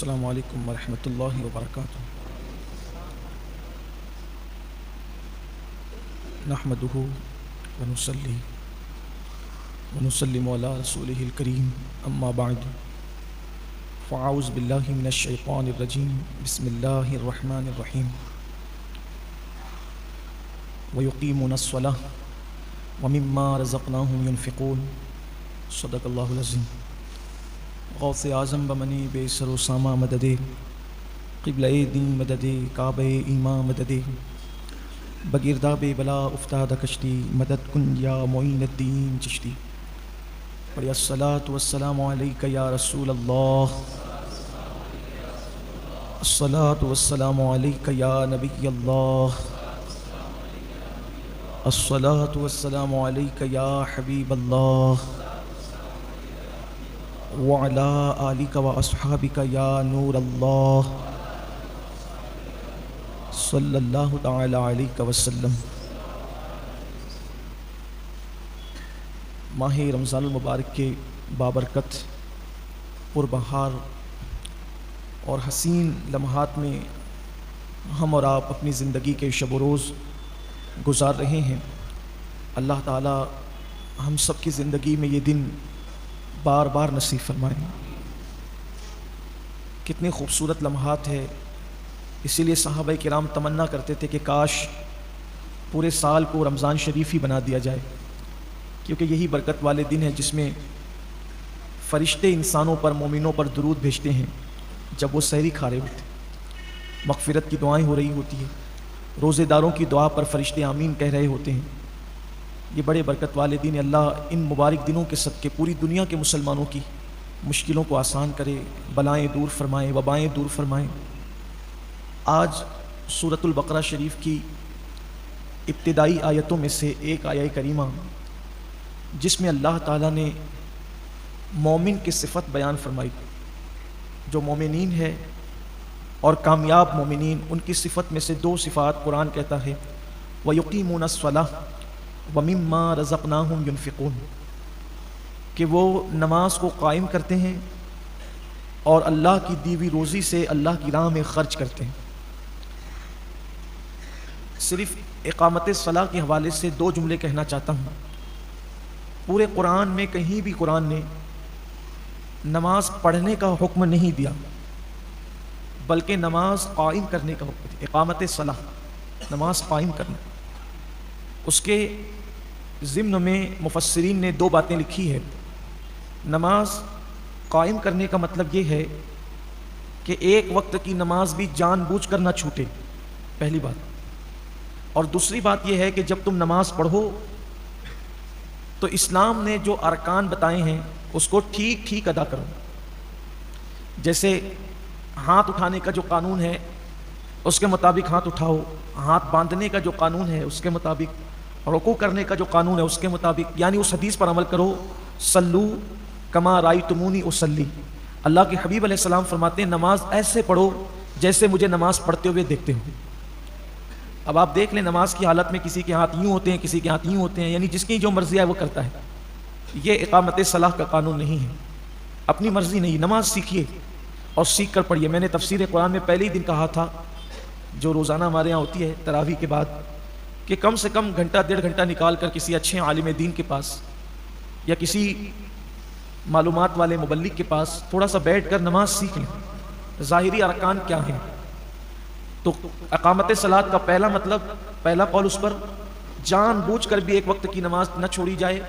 अस्सलामु अलैकुम वरहमतुल्लाहि वबरकातुहू। नहमदुहु व नुसल्ली व नुसल्लिमु अला रसूलिहिल करीम, अम्मा बअद। फ़अऊज़ु बिल्लाहि मिनश शैतानिर रजीम, बिस्मिल्लाहिर रहमानिर रहीम। व युक़ीमूनस स्वलाह व मिम्मा रज़क़नाहुम युनफ़िक़ून। सदक़ल्लाहुल अज़ीम। गौसे आज़म बमनी बेसर व सामा मददे, क़िबला-ए दीन मददे, काबा-ए ईमा मददे, बगिरदा-बे बला उफ़्ताद कश्ती, मदद कुन या मुईनुद्दीन चिश्ती। पढ़िए अस्सलातु वस्सलामु अलैका या रसूल अल्लाह, अस्सलातु वस्सलामु अलैका या नबी अल्लाह, अस्सलातु वस्सलामु अलैका या हबीब अल्लाह, व अला आलिका व अस्हाबिका या नूर अल्लाह, सल्लल्लाहु तआला अलैहि वसल्लम। माह रमज़ानुल मुबारक के बाबरकत पुरबहार और हसीन लम्हात में हम और आप अपनी ज़िंदगी के शब रोज़ गुज़ार रहे हैं। अल्लाह ताला हम सब की ज़िंदगी में ये दिन बार बार नसीब फरमाए। कितने खूबसूरत लम्हात है, इसीलिए सहाबा किराम तमन्ना करते थे कि काश पूरे साल को रमज़ान शरीफ ही बना दिया जाए, क्योंकि यही बरकत वाले दिन हैं जिसमें फ़रिश्ते इंसानों पर, मोमिनों पर दुरूद भेजते हैं। जब वो सहरी खा रहे होते, मग़फ़िरत की दुआएं हो रही होती है, रोज़ेदारों की दुआ पर फ़रिश्ते आमीन कह रहे होते हैं। ये बड़े बरकत वाले दिन। अल्लाह इन मुबारक दिनों के सदक़े पूरी दुनिया के मुसलमानों की मुश्किलों को आसान करे, बलाएँ दूर फरमाएँ, वबाएँ दूर फरमाएँ। आज सूरतुल बक़रा शरीफ की इब्तिदाई आयतों में से एक आया करीमा, जिसमें अल्लाह ताला ने मोमिन की सिफ़त बयान फरमाई। जो मोमिनीन है और कामयाब मोमिनीन, उनकी सिफ़त में से दो सिफ़ात कुरान कहता है, व युक़ीमूनस स्वलाह व मिम्मा रज़क़नाहुम युनफ़िक़ून, कि वो नमाज को कायम करते हैं और अल्लाह की दी हुई रोज़ी से अल्लाह की राह में ख़र्च करते हैं। सिर्फ़ इक़ामत सलाह के हवाले से दो जुमले कहना चाहता हूँ। पूरे कुरान में कहीं भी कुरान ने नमाज पढ़ने का हुक्म नहीं दिया, बल्कि नमाज कायम करने का हुक्म दिया। इक़ामत सलाह, नमाज कायम करना। उसके ज़िम्न में मुफस्सिरीन ने दो बातें लिखी है। नमाज कायम करने का मतलब ये है कि एक वक्त की नमाज भी जानबूझ कर ना छूटे, पहली बात। और दूसरी बात यह है कि जब तुम नमाज पढ़ो तो इस्लाम ने जो अरकान बताए हैं उसको ठीक ठीक अदा करो। जैसे हाथ उठाने का जो कानून है उसके मुताबिक हाथ उठाओ, हाथ बांधने का जो कानून है उसके मुताबिक, रुकू करने का जो कानून है उसके मुताबिक, यानी उस हदीस पर अमल करो, सल्लू कमा रायतुमूनी उसल्ली। अल्लाह के हबीब अलैहिस्सलाम फरमाते हैं नमाज ऐसे पढ़ो जैसे मुझे नमाज पढ़ते हुए देखते हो। अब आप देख लें, नमाज की हालत में किसी के हाथ यूँ होते हैं, किसी के हाथ यूँ होते हैं, यानी जिसकी जो मर्जी है वो करता है। ये इक़ामत सलाह का कानून नहीं है, अपनी मर्जी नहीं। नमाज सीखिए और सीख कर पढ़िए। मैंने तफसीर कुरान में पहले ही दिन कहा था, जो रोज़ाना हमारे यहाँ होती है तरावी के बाद, कि कम से कम घंटा डेढ़ घंटा निकाल कर किसी अच्छे आलिम दीन के पास या किसी मालूमात वाले मुबल्लिग के पास थोड़ा सा बैठ कर नमाज सीख लें। ज़ाहिरी अरकान क्या हैं? तो इक़ामत सलात का पहला मतलब, पहला कौल उस पर जानबूझ कर भी एक वक्त की नमाज न छोड़ी जाए।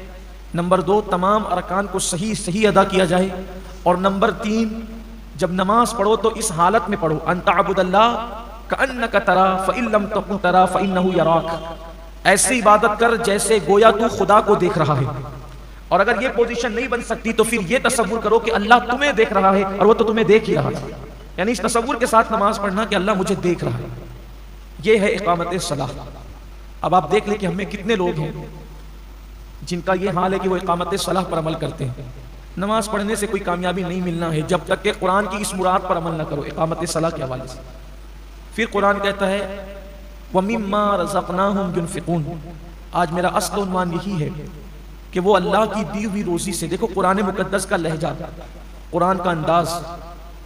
नंबर दो, तमाम अरकान को सही सही अदा किया जाए। और नंबर तीन, जब नमाज पढ़ो तो इस हालत में पढ़ो, अन तअबुदल्लाह कअन्नका तरा फ़इन लम तकुन तरा फ़इन्नहु यराक। ऐसी इबादत कर जैसे गोया तू खुदा को देख रहा है। और अगर ये पोजीशन नहीं बन सकती तो फिर ये तसव्वुर करो कि अल्लाह तुम्हें देख रहा है और वो तो तुम्हें देख ही रहा है। यानी इस तसव्वुर के साथ नमाज पढ़ना कि अल्लाह मुझे देख रहा है। ये है इक़ामत सलाह। अब आप देख लें कि हमें कितने लोग हैं जिनका ये हाल है कि वो इक़ामत सलाह पर अमल करते हैं। नमाज पढ़ने से कोई कामयाबी नहीं मिलना है जब तक कि कुरान की इस मुराद पर अमल न करो, इक़ामत सलाह के हवाले से। फिर कुरान कहता है व मिम्मा रज़क़नाहुम युनफ़िक़ून। आज मेरा असल उन्वान यही है कि वो अल्लाह की दी हुई रोज़ी से, देखो कुरान मुक़द्दस का लहजा, कुरान का अंदाज़,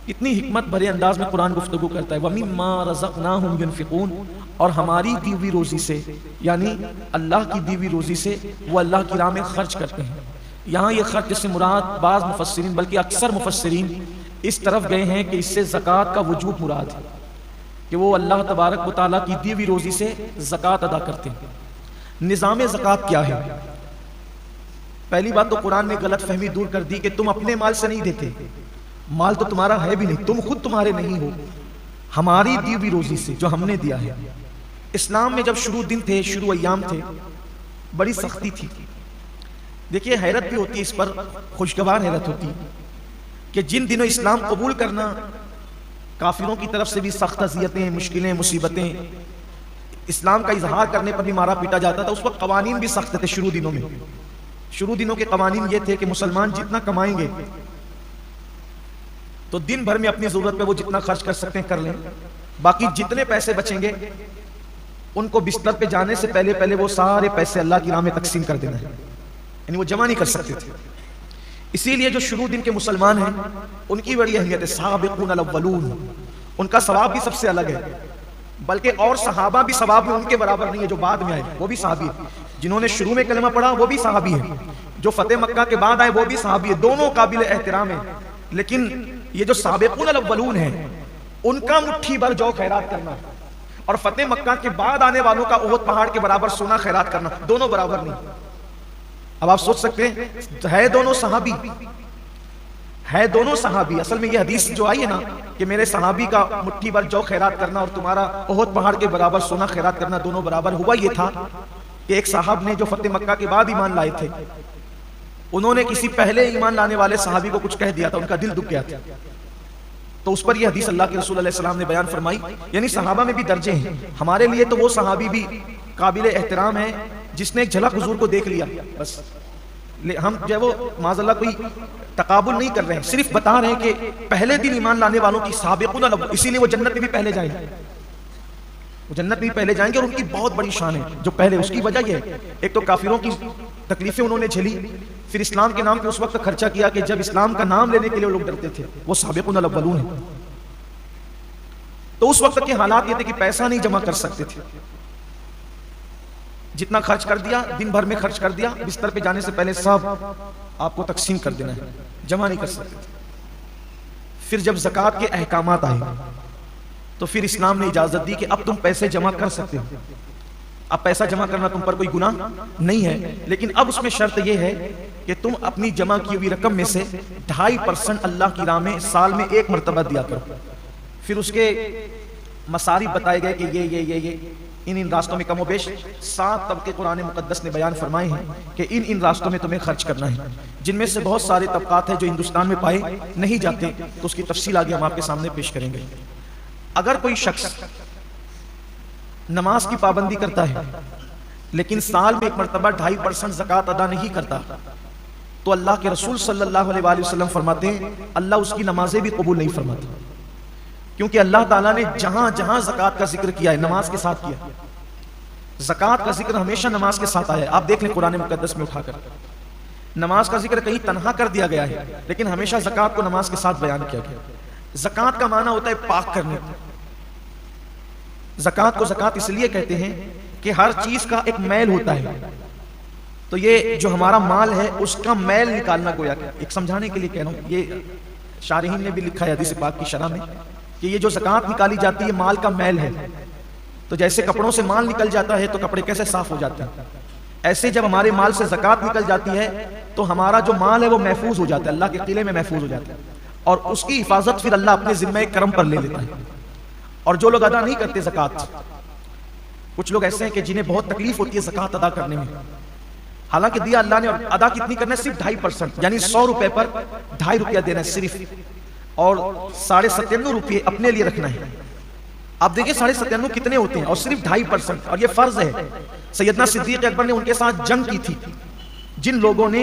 इतनी हिकमत भरे अंदाज में कुरान गुफ्तगू करता है, वमिम्मा रज़क़नाहुम युनफ़िक़ून, और हमारी दी हुई रोज़ी से, यानी अल्लाह की दी हुई रोज़ी से वो अल्लाह की राह में खर्च करते हैं। यहाँ ये खर्च से मुराद बाज़ मुफस्सिरीन बल्कि अक्सर मुफस्सिरीन इस तरफ गए हैं कि इससे ज़कात का वजूब मुराद है, कि वो अल्लाह तबारक व तआला की दी हुई रोज़ी से ज़कात अदा करते हैं। निज़ाम ज़कात क्या है? पहली बात तो कुरान ने गलत फहमी दूर कर दी कि तुम अपने माल से नहीं देते, माल तो तुम्हारा है भी नहीं, तुम खुद तुम्हारे नहीं हो, हमारी दी हुई रोज़ी से जो हमने दिया है। इस्लाम में जब शुरू दिन थे, शुरू अय्याम थे, बड़ी सख्ती थी। देखिए हैरत भी होती है इस पर, खुशगवार हैरत होती है कि जिन दिनों इस्लाम कबूल करना काफिरों की तरफ से भी सख्त अज़ियतें, मुश्किलें, मुसीबतें, इस्लाम का इजहार करने पर भी मारा पीटा जाता था, उस वक्त कवानीन भी सख्त थे। शुरू दिनों में, शुरू दिनों के कवानीन ये थे कि मुसलमान जितना कमाएंगे तो दिन भर में अपनी जरूरत पे वो जितना खर्च कर सकते हैं कर लें, बाकी जितने पैसे बचेंगे उनको बिस्तर पे जाने से पहले पहले वो सारे पैसे अल्लाह की राह में तकसीम कर देना है, यानी वो जमा नहीं कर सकते थे। इसीलिए जो शुरू दिन के मुसलमान हैं उनकी बड़ी अहमियत है, साबिक़ून अल-अव्वलून, उनका सवाब भी सबसे अलग है, बल्कि और सहाबा भी सवाब में उनके बराबर नहीं है। जो बाद में आए वो भी सहाबी है, जिन्होंने शुरू में कलमा पढ़ा वो भी सहाबी है, जो फतेह मक्का के बाद आए वो भी सहाबी है, दोनों काबिल एहतराम है। लेकिन ये जो साबिक़ून अल-अव्वलून है उनका मुट्ठी भर जौ खैरात करना और फतेह मक्का के बाद आने वालों का ओहद पहाड़ के बराबर सोना खैरात करना, दोनों बराबर नहीं। अब आप सोच सकते हैं, है दोनों सहाबी, है दोनों सहाबी। असल में ये हदीस जो आई है ना कि मेरे सहाबी का मुट्ठी भर जौ खैरात करना और तुम्हारा ओहद पहाड़ के बराबर सोना खैरात करना दोनों बराबर, हुआ ये था कि एक साहब ने जो फतेह मक्का के बाद ईमान लाए थे, उन्होंने किसी पहले ईमान लाने वाले सहाबी को कुछ कह दिया था, उनका दिल दुख गया था। तो उस पर यह हदीस अल्लाह के रसूल अलैहि सलाम ने बयान फरमाई, यानी सहाबा में भी दर्जे हैं। हमारे लिए तो वो सहाबी भी काबिल एहतराम है जिसने एक झलक हुजूर को देख लिया, बस। हम जो है वो माज़अल्लाह कोई तकाबुल नहीं कर रहे हैं, सिर्फ बता रहे हैं कि पहले दिन ईमान लाने वालों की साबिक़ून अल-अव्वल, इसीलिए वो जन्नत में भी पहले जाएंगे, वो जन्नत में भी पहले जाएंगे और उनकी बहुत बड़ी शान है जो पहले। उसकी वजह यह है, एक तो काफिरों की तकलीफें उन्होंने झेली, फिर इस्लाम के नाम पे उस वक्त खर्चा किया कि जब इस्लाम का नाम लेने के लिए लोग डरते थे, वो साबिक़ून अल-अव्वलून है। तो उस वक्त के हालात ये थे कि पैसा नहीं जमा कर सकते थे, जितना खर्च कर दिया, दिन भर में खर्च कर दिया, बिस्तर पे जाने से पहले सब आपको तकसीम कर देना है, जमा नहीं कर सकते थे। फिर जब ज़कात के अहकामात आए तो फिर इस्लाम ने इजाजत दी कि अब तुम पैसे जमा कर सकते हो, अब पैसा जमा करना तुम पर कोई गुनाह नहीं है, लेकिन अब उसमें शर्त यह है कि तुम अपनी जमा की हुई रकम में से 2.5% अल्लाह की राह में साल में एक मरतबा दिया करो। फिर उसके मसारिफ बताए गए कि ये इन रास्तों में कमोबेश 7 तबके कुरान मुकद्दस ने बयान फरमाए हैं कि इन रास्तों में तुम्हें खर्च करना है, जिनमें से बहुत सारे तबकात हैं जो हिंदुस्तान में पाए नहीं जाते, तो उसकी तफसील आगे हम आपके सामने पेश करेंगे। अगर कोई शख्स नमाज की पाबंदी करता है लेकिन साल में एक मरतबा 2.5% ज़कात अदा नहीं करता, तो अल्लाह के रसूल सल्लल्लाहु अलैहि वसल्लम फरमाते हैं अल्लाह उसकी नमाजें भी कबूल नहीं फरमाता, क्योंकि अल्लाह ताला ने जहां जहां ज़कात का जिक्र किया है नमाज के साथ किया। ज़कात का जिक्र हमेशा नमाज के साथ आया है। आप देख लें कुरान मुकद्दस में उठाकर, नमाज का जिक्र कहीं तन्हा कर दिया गया है लेकिन हमेशा ज़कात को नमाज के साथ बयान किया गया। ज़कात का माना होता है पाक करने। ज़कात को ज़कात इसलिए कहते हैं कि हर चीज का एक मैल होता है, तो ये जो हमारा माल है उसका मैल निकालना, गोया एक समझाने के लिए कह रहा हूं, ये शारहीन ने भी लिखा है हदीस पाक की शरह में कि ये जो ज़कात निकाली जाती है माल का मैल है। तो जैसे कपड़ों से माल निकल जाता है तो कपड़े कैसे साफ हो जाते हैं, ऐसे जब हमारे माल से ज़कात निकल जाती है तो हमारा जो माल है वो महफूज हो जाता है, अल्लाह के किले में महफूज हो जाता है, और उसकी हिफाजत फिर अल्लाह अपने जिम्मे करम पर ले लेता है। और जो लोग अदा नहीं करते ज़कात, कुछ लोग ऐसे हैं कि जिन्हें बहुत तकलीफ होती है ज़कात अदा करने में, हालांकि दिया अल्लाह ने, और अदा कितनी करना है, सिर्फ 2.5%, यानी 100 रुपए पर 2.5 रुपया देना है सिर्फ, और 97.5 रुपये अपने लिए रखना है। आप देखिए 97.5 कितने होते हैं, और सिर्फ 2.5%, और ये फर्ज है। सैयदना सिद्दीक अकबर ने उनके साथ जंग की थी, जिन लोगों ने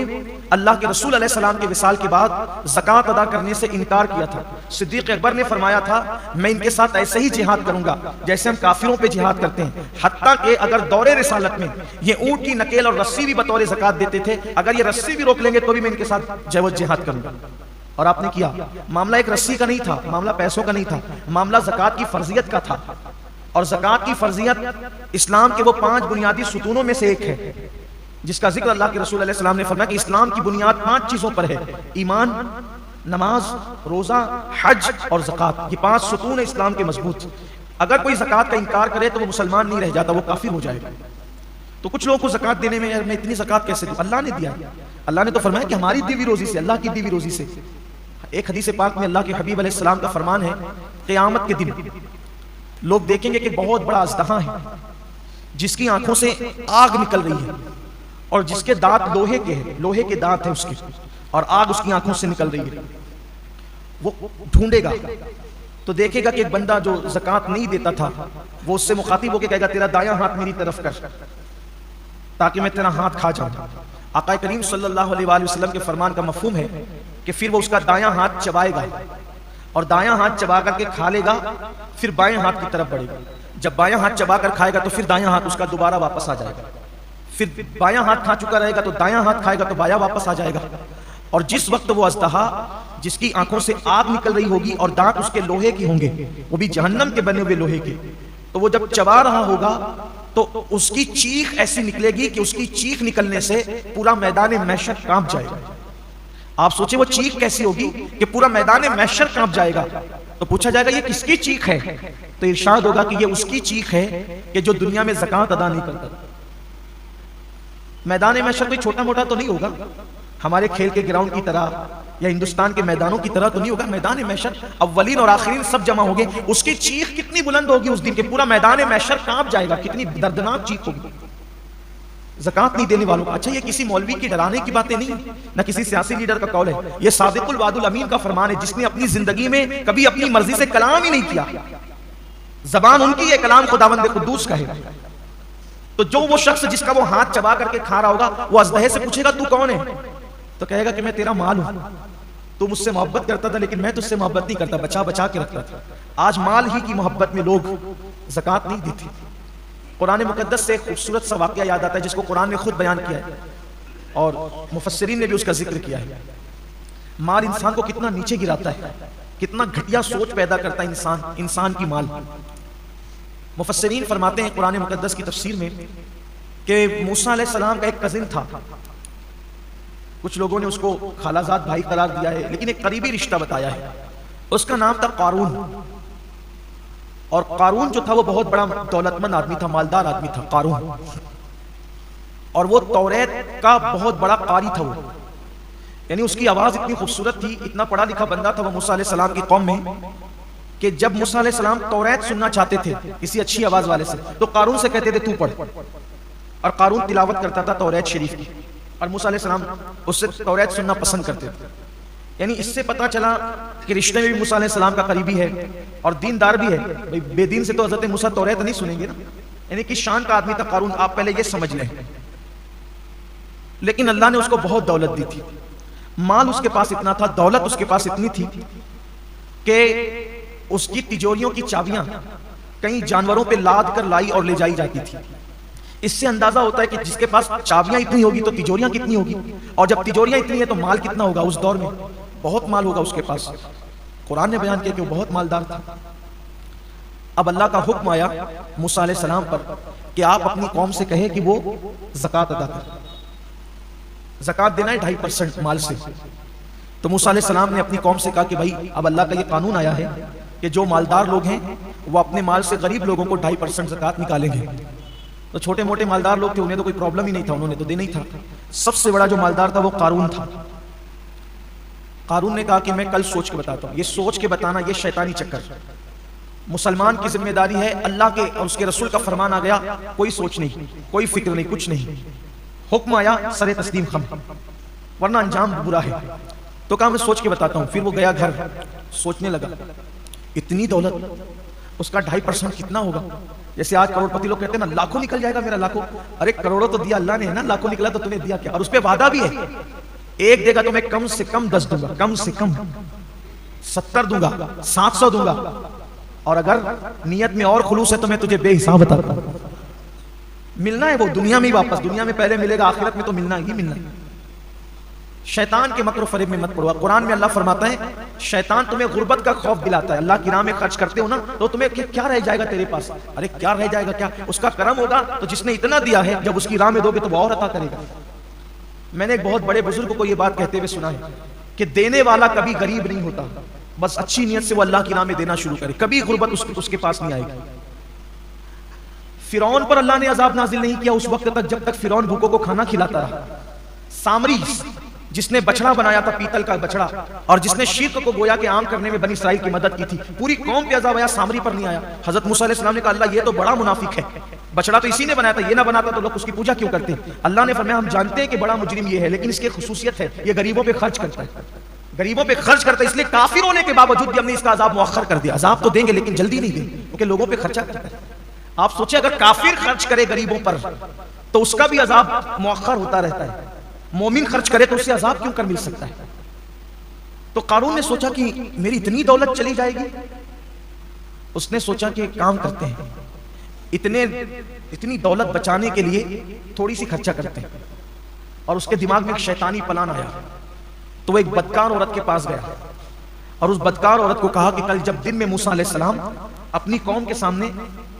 अल्लाह के रसूल अलैहि सलाम के विसाल के बाद ज़कात अदा करने से इनकार किया था। सिद्दीक अकबर ने फरमाया था मैं इनके साथ ऐसे ही जिहाद करूंगा जैसे हम काफिरों पे जिहाद करते हैं, हत्ता कि अगर दौरे रिसालत में ये ऊंट की नकेल और रस्सी भी बतौर ज़कात देते थे, अगर ये रस्सी भी रोक लेंगे तो भी मैं इनके साथ जिहाद करूंगा। और आपने किया। मामला एक रस्सी का नहीं था, मामला पैसों का नहीं था, मामला ज़कात की फर्जियत का था। और ज़कात की फर्जियत इस्लाम के वो 5 बुनियादी सुतूनों में से एक है, जिसका जिक्र अल्लाह के रसूल अलैहि सलाम ने फरमाया कि इस्लाम की बुनियाद 5 चीजों पर है, ईमान, नमाज, रोजा, हज और ज़कात। ये 5 सुतून है इस्लाम के मजबूत। अगर कोई ज़कात का इनकार करे तो वो मुसलमान नहीं रह जाता, वो काफिर हो जाएगा। तो कुछ लोगों को ज़कात देने में, यार मैं इतनी ज़कात कैसे दूं? अल्लाह ने दिया। अल्लाह ने तो फरमाया कि हमारी दीवी रोजी से, अल्लाह की दीवी रोजी से। एक हदीस पाक में अल्लाह के हबीब अलैहि सलाम का फरमान है, क़यामत के दिन लोग देखेंगे कि बहुत बड़ा अज़दहा है जिसकी आंखों से आग निकल रही है और जिसके दांत लोहे के हैं, लोहे के दांत हैं उसके, और आग उसकी आंखों से निकल रही है। वो ढूंढेगा तो देखेगा कि एक बंदा जो ज़कात नहीं देता था, वो उससे मुखातिब होकर कहेगा तेरा दायां हाथ मेरी तरफ कर ताकि मैं तेरा हाथ खा जाऊं। आका करीम सल्लल्लाहु अलैहि वसल्लम के फरमान का मफहूम है कि फिर वो उसका दायां हाथ चबाएगा और दायां हाथ चबा करके खा लेगा, फिर बाएं हाथ की तरफ बढ़ेगा। जब बायां हाथ चबा कर खाएगा तो फिर दायां हाथ उसका दोबारा वापस आ जाएगा, फिर बायां हाथ खा चुका रहेगा तो दायां हाथ खाएगा तो बायां वापस आ जाएगा। और जिस वक्त वो अज़दहा जिसकी आंखों से आग निकल रही होगी और दांत उसके लोहे के होंगे, वो भी जहन्नम के बने हुए लोहे के, तो वो जब चबा रहा होगा तो उसकी चीख ऐसी निकलेगी कि उसकी चीख निकलने से पूरा मैदान महशर कांप जाएगा। आप सोचिए वो चीख कैसी होगी कि पूरा मैदान महशर कांप जाएगा। तो पूछा जाएगा ये किसकी चीख है? तो इरशाद होगा कि ये उसकी चीख है कि जो दुनिया में ज़कात अदा नहीं करता। मैदान महशर कोई छोटा मोटा तो नहीं होगा, हमारे खेल के ग्राउंड की तरह या हिंदुस्तान के मैदानों की तरह तो नहीं होगा। मैदान महशर अव्वलीन और आखिरीन सब जमा होंगे, उसकी चीख कितनी बुलंद होगी उस दिन के, पूरा मैदान महशर कांप जाएगा, कितनी दर्दनाक चीख होगी ज़कात नहीं देने वालों। अच्छा, ये किसी मौलवी की डराने की बातें नहीं, ना किसी सियासी लीडर का कौल है, ये सादिकुल वादुल अमीन का फरमान है, जिसने अपनी जिंदगी में कभी अपनी मर्जी से कलाम ही नहीं किया। जबान उनकी है, कलाम खुदावंद कुद्दूस का है। तो जो वो शख्स जिसका वो हाथ चबा करके खा रहा होगा, वो अज़दहे से पूछेगा तू कौन है? तो कहेगा कि मैं तेरा माल हूं, तू मुझसे मोहब्बत करता था लेकिन मैं तुझसे मोहब्बत नहीं करता, बचा बचा के रखता था। आज माल ही की मोहब्बत में लोग ज़कात नहीं देते। कुरान मुकद्दस से एक खूबसूरत सा वाक़या याद आता है जिसको कुरान ने खुद बयान किया है और मुफस्सिरीन ने भी उसका जिक्र किया है। माल इंसान को कितना नीचे गिराता है, कितना घटिया सोच पैदा करता है इंसान की माल। मुफस्सिरीन फरमाते हैं कुरान मुकद्दस की तफसीर में कि मूसा अलैहिस्सलाम का एक कजिन था, कुछ लोगों ने उसको खालाजाद भाई करार दिया है, लेकिन एक करीबी रिश्ता बताया है। उसका नाम था कारून, और कारून जो था वो बहुत बड़ा दौलतमंद आदमी था, मालदार आदमी था कारून, और वो तौरेत का बहुत बड़ा कारी था वो, यानी उसकी आवाज इतनी खूबसूरत थी, इतना पढ़ा लिखा बंदा था वो मूसा अलैहिस्सलाम की कौम में कि जब मूसा अलैहिस्सलाम तौरेत सुनना चाहते थे किसी अच्छी आवाज वाले से तो कारून से कहते थे तू पढ़, और कारून तिलावत करता था तौरेत शरीफ की और मूसा अलैहिस्सलाम उससे तौरेत सुनना पसंद करते थे। यानी इससे पता चला कि रिश्ते में भी मूसा अलैहिस्सलाम का करीबी है और दीनदार भी है। भाई बेदीन से तो हज़रत मूसा तौरेत नहीं सुनेंगे ना, यानी कि शान का आदमी था कारून, आप पहले ये समझ लें। लेकिन अल्लाह ने उसको बहुत दौलत दी थी, माल उसके पास इतना था, दौलत उसके पास इतनी थी कि उसकी तिजोरियों की चाबियां कई जानवरों पे लाद कर लाई और ले जाई जाती थी। इससे अंदाजा होता है कि जिसके पास चाबियां इतनी होगी तो तिजोरियां कितनी होगी, और जब तिजोरियां इतनी है तो माल कितना होगा। उस दौर में बहुत माल होगा उसके पास। कुरान ने बयान किया कि वो बहुत मालदार था। अब अल्लाह का हुक्म आया मूसा अलैहिस्सलाम पर कि आप अपनी कौम से कहें कि वो ज़कात अदा करें, ज़कात देना है 2.5% माल से। तो मूसा अलैहिस्सलाम ने अपनी कौम से कहा कि भाई अब अल्लाह का ये कानून आया है कि जो मालदार लोग हैं वो अपने माल से गरीब लोगों को 2.5% ज़कात निकालेंगे। तो छोटे मोटे मालदार लोग थे, उन्हें तो कोई प्रॉब्लम ही नहीं था, उन्होंने तो देना ही था। सबसे बड़ा जो मालदार था वो कारून था। कारून ने कहा कि मैं कल सोच के बताता हूँ। ये सोच के बताना ये शैतानी चक्कर, मुसलमान की जिम्मेदारी है। अल्लाह के और उसके रसूल का फरमान आ गया, कोई सोच नहीं, कोई फिक्र नहीं, कुछ नहीं, हुक्म आया सरे तस्लीम खम, वरना अंजाम बुरा है। तो कहा मैं सोच के बताता हूँ। फिर वो गया घर, सोचने लगा इतनी दौलत, उसका 2.5% कितना होगा। जैसे आज करोड़पति लोग कहते हैं ना लाखों निकल जाएगा मेरा, लाखों। अरे करोड़ों तो दिया अल्लाह ने है ना, लाखों निकला तो तुम्हें दिया क्या। और उस पर वादा भी है, एक देगा तो मैं कम से कम 10 दूंगा, कम से कम 70 दूंगा, 700 दूंगा, और अगर नियत में और खुलूस है तो मैं तुझे बेहिसाब बताता हूं। मिलना है वो दुनिया में ही वापस, दुनिया में पहले मिलेगा, आखिरत में तो मिलना ही मिलना है। शैतान के मकर फरेब में मत पड़ो। कुरान में अल्लाह फरमाता है शैतान तुम्हें गुर्बत का खौफ दिलाता है। अल्लाह की राह में खर्च करते हो ना तो तुम्हें क्या रह जाएगा तेरे पास? अरे क्या रह जाएगा, क्या उसका करम होगा? तो जिसने इतना दिया है जब उसकी राह में दोगे तो वो और अता करेगा। मैंने एक बहुत बड़े बुजुर्ग को यह बात कहते हुए सुना है कि देने वाला कभी गरीब नहीं होता, बस अच्छी नीयत से वो अल्लाह की राह में देना शुरू करे, कभी गुर्बत उसके पास नहीं आएगी। फिरौन पर अल्लाह ने अजाब नाजिल नहीं किया उस वक्त तक जब तक फिरौन भूखों को खाना खिलाता रहा। सामरी जिसने बछड़ा बनाया था, पीतल का बछड़ा, और जिसने शिर्क को गोया के आम करने में बनी इसराइल की मदद की थी, पूरी कौम पे अजाब आया, सामरी पर नहीं आया। हजरत मूसा अलैहि सलाम ने कहा अल्लाह ये तो बड़ा मुनाफिक है, बछड़ा तो इसी ने बनाया था, ये ना बनाता तो लोग उसकी पूजा क्यों करते? अल्लाह ने फरमाया हम जानते हैं कि बड़ा मुजरिम ये है, लेकिन इसकी खुसूसियत है ये गरीबों पे खर्च करता है, गरीबों पे खर्च करता है, इसलिए काफिर होने के बावजूद भी हमने इसका अजाब मुअख्खर कर दिया। अजाब तो देंगे लेकिन जल्दी नहीं देंगे क्योंकि लोगों पे खर्चा करता है। आप सोचिए अगर काफिर खर्च करे गरीबों पर तो उसका भी अजाब मुअख्खर होता रहता है, मोमिन खर्च करे तो उसे अजाब क्यों कर मिल सकता है? तो कारून ने सोचा कि मेरी इतनी दौलत चली जाएगी। उसने सोचा कि काम करते हैं, इतनी दौलत बचाने के लिए थोड़ी सी खर्चा करते हैं। और उसके दिमाग में एक शैतानी प्लान आया। तो वो एक बदकार औरत के पास गया और उस बदकार औरत को कहा कि कल जब दिन में मूसा अलैहि सलाम अपनी कौम के सामने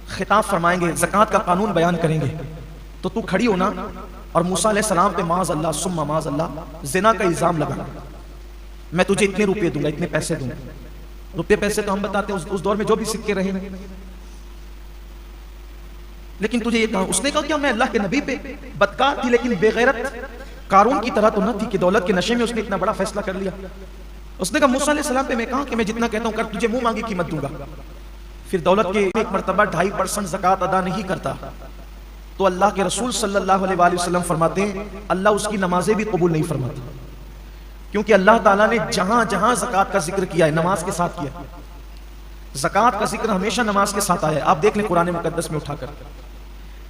खिताब फरमाएंगे, ज़कात का कानून बयान करेंगे, तो तू खड़ी होना और मूसा अलैहि सलाम पे माज़ अल्लाह सुम्मा माज़ अल्लाह ज़िना का इल्जाम लगा। मैं तुझे इतने रुपए दूंगा, इतने पैसे दूंगा। रुपए पैसे तो हम बताते हैं उस दौर में जो भी सिक्के रहे, लेकिन तुझे ये कहा। उसने कहा क्या मैं अल्लाह के नबी पे बदकार थी लेकिन बेगैरत कारून की तरह तो न थी कि दौलत के नशे में उसने इतना बड़ा फैसला कर लिया। उसने कहा मूसा अलैहि सलाम पे मैं कहा कि मैं जितना कहता हूं कर, तुझे मुंह मांगी कीमत दूंगा। फिर दौलत के एक मरतबा 2.5% ज़कात अदा नहीं करता तो अल्लाह के रसूल सल्लल्लाहु अलैहि वसल्लम फरमाते हैं अल्लाह उसकी नमाजें भी कबूल नहीं फरमाता, क्योंकि अल्लाह ताला ने जहां जहां ज़कात का जिक्र किया है नमाज के साथ किया। ज़कात का जिक्र हमेशा नमाज के साथ आया है। आप देख लें कुरान मुकद्दस में उठाकर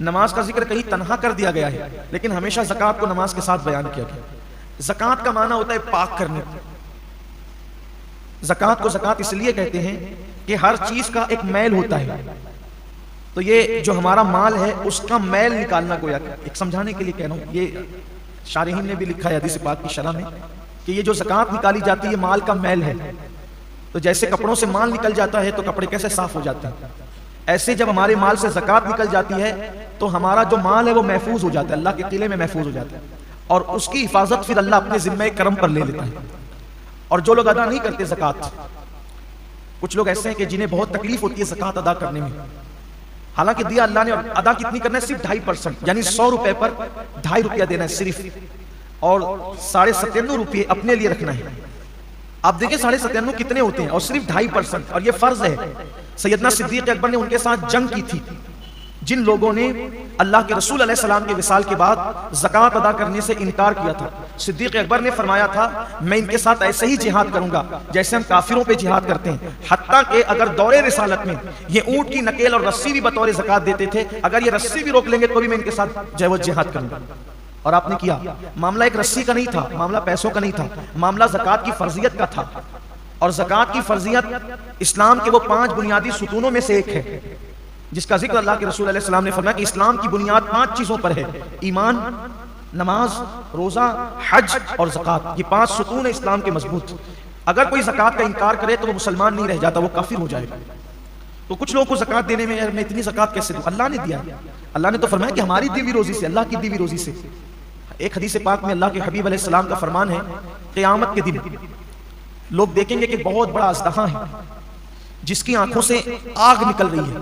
नमाज का जिक्र कहीं तन्हा कर दिया गया है, लेकिन हमेशा ज़कात को नमाज के साथ बयान किया गया। ज़कात का माना होता है पाक करने। ज़कात को ज़कात इसलिए कहते हैं कि हर चीज का एक मैल होता है, तो ये जो हमारा माल है उसका मैल निकालना, गोया एक समझाने के लिए कह रहा हूं। ये शारहीन ने भी लिखा है हदीस पाक की शरह में कि ये जो ज़कात निकाली जाती है माल का मैल है। तो जैसे कपड़ों से माल निकल जाता है तो कपड़े कैसे साफ हो जाते हैं, ऐसे जब हमारे माल से ज़कात निकल जाती है तो हमारा जो माल है वो महफूज हो जाता है, अल्लाह के किले में महफूज हो जाता है, और उसकी हिफाजत फिर अल्लाह अपने जिम्मे करम पर ले लेता है। और जो लोग अदा नहीं करते ज़कात, कुछ लोग ऐसे हैं कि जिन्हें बहुत तकलीफ होती है ज़कात अदा करने में, हालांकि दिया अल्लाह ने, और अदा कितनी करना है, सिर्फ 2.5%, यानी 100 रुपए पर 2.5 रुपया देना है सिर्फ, और 97.5 रुपये अपने लिए रखना है। आप देखिए 97.5 कितने होते हैं, और सिर्फ 2.5%, और ये फर्ज है। सैयदना सिद्दीक अकबर ने उनके साथ जंग की थी, जिन लोगों ने अल्लाह के रसूल अलैहि सलाम के विसाल के बाद ज़कात अदा करने से इनकार किया था। सिद्दीक अकबर ने फरमाया था मैं इनके साथ ऐसे ही जिहाद करूंगा जैसे हम काफिरों पे जिहाद करते हैं, हत्ता कि अगर दौरे रिसालत में ये ऊंट की नकेल और रस्सी भी बतौर ज़कात देते थे, अगर ये रस्सी भी रोक लेंगे तो भी मैं इनके साथ जय जिहाद करूंगा। और आपने किया। मामला एक रस्सी का नहीं था, मामला पैसों का नहीं था, मामला ज़कात की फर्जियत का था। और ज़कात की फर्जियत इस्लाम के वो 5 बुनियादी सुतूनों में से एक है, जिसका जिक्र अल्लाह के रसूल अलैहि सलाम ने फरमाया कि इस्लाम की बुनियाद 5 चीजों पर है, ईमान, नमाज, रोजा, हज और ज़कात। ये 5 सुतून है इस्लाम के मजबूत। अगर कोई ज़कात का इनकार करे तो वो मुसलमान नहीं रह जाता, वो काफिर हो जाएगा। तो कुछ लोगों को ज़कात देने में यार मैं इतनी ज़कात कैसे दूं, अल्लाह ने दिया। अल्लाह ने तो फरमाया कि हमारी दी हुई रोजी से, अल्लाह की दी हुई रोजी से। एक हदीस पाक में अल्लाह के हबीब अलैहि सलाम का फरमान है, क़यामत के दिन लोग देखेंगे कि बहुत बड़ा अज़दहा है जिसकी आंखों से आग निकल रही है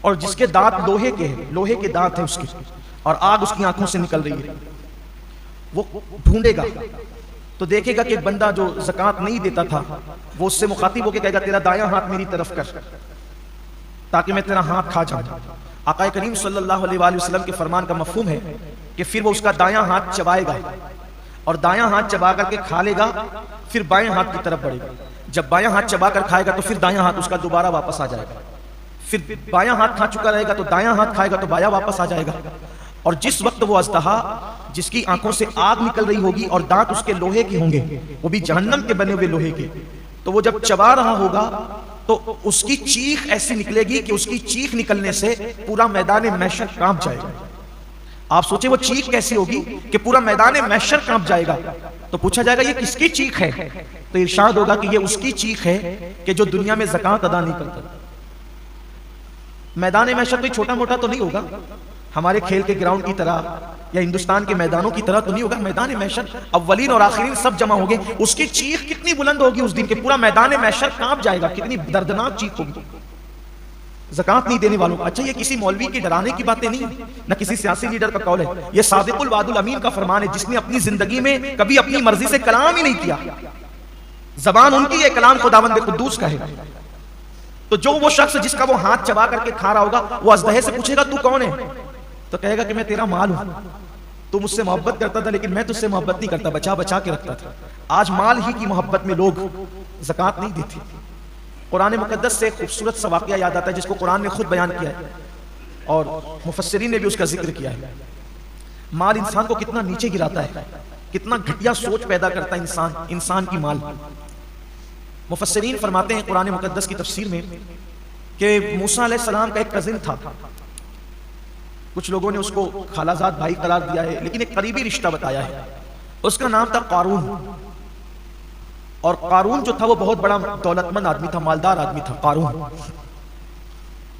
और जिसके दांत लोहे के हैं, लोहे के दांत हैं उसके, और आग उसकी आंखों से निकल रही है। वो ढूंढेगा तो देखेगा कि एक बंदा जो ज़कात नहीं देता था वो उससे मुखातिब होकर कहेगा तेरा दायां हाथ मेरी तरफ कर ताकि मैं तेरा हाथ खा जाऊं। आका करीम सल्लल्लाहु अलैहि वसल्लम के फरमान का मफहूम है कि फिर वो उसका दायां हाथ चबाएगा और दायां हाथ चबा करके खा लेगा, फिर बाएं हाथ की तरफ बढ़ेगा। जब बायां हाथ चबा कर खाएगा तो फिर दायां हाथ उसका दोबारा वापस आ जाएगा, फिर बायां हाथ खा चुका रहेगा तो दायां हाथ खाएगा तो बायां वापस आ जाएगा। और जिस वक्त वो अज़दहा जिसकी आंखों से आग निकल रही होगी और दांत उसके लोहे के होंगे, वो भी जहन्नम के बने हुए लोहे के, तो वो जब चबा रहा होगा तो उसकी चीख ऐसी निकलेगी कि उसकी चीख निकलने से पूरा मैदान महशर कांप जाएगा। आप सोचे वो चीख कैसी होगी कि पूरा मैदान महशर कांप जाएगा। तो पूछा जाएगा ये किसकी चीख है, तो इरशाद होगा कि ये उसकी चीख है कि जो दुनिया में ज़कात अदा नहीं करता। मैदान महशर कोई छोटा मोटा तो नहीं होगा, हमारे खेल के ग्राउंड की तरह या हिंदुस्तान के मैदानों की तरह तो नहीं होगा। मैदान महशर अव्वलीन और आखिरीन सब जमा होंगे, उसकी चीख कितनी बुलंद होगी उस दिन के, पूरा मैदान महशर कांप जाएगा, कितनी दर्दनाक चीख होगी ज़कात नहीं देने वालों को। अच्छा, ये किसी मौलवी के डराने की बातें नहीं, न किसी सियासी लीडर का कौल है, ये सादिकुल वादुल अमीन का फरमान है, जिसने अपनी जिंदगी में कभी अपनी मर्जी से कलाम ही नहीं किया। जबान उनकी है, कलाम खुदावंद कुद्दूस का है। तो जो वो शख्स जिसका वो हाथ चबा करके खा रहा होगा, वो अजदहे से पूछेगा तू कौन है, तो कहेगा कि मैं तेरा माल हूं, तू मुझसे मोहब्बत करता था लेकिन मैं तुझसे मोहब्बत नहीं करता, बचा बचा के रखता था। आज माल ही की मोहब्बत में लोग ज़कात नहीं देते। कुरान मुकद्दस से खूबसूरत सा वाक़या याद आता है जिसको कुरान ने खुद बयान किया है और मुफस्सिरीन ने भी उसका जिक्र किया है। माल इंसान को कितना नीचे गिराता है, कितना घटिया सोच पैदा करता है इंसान की माल। मुफस्सिरीन फरमाते हैं कुरान मुकद्दस की तफसीर में कि मूसा अलैहिस्सलाम का एक कजिन था, कुछ लोगों ने उसको खालाजाद भाई करार दिया है, लेकिन एक करीबी रिश्ता बताया है। उसका नाम था कारून, और कारून जो था वो बहुत बड़ा दौलतमंद आदमी था, मालदार आदमी था कारून,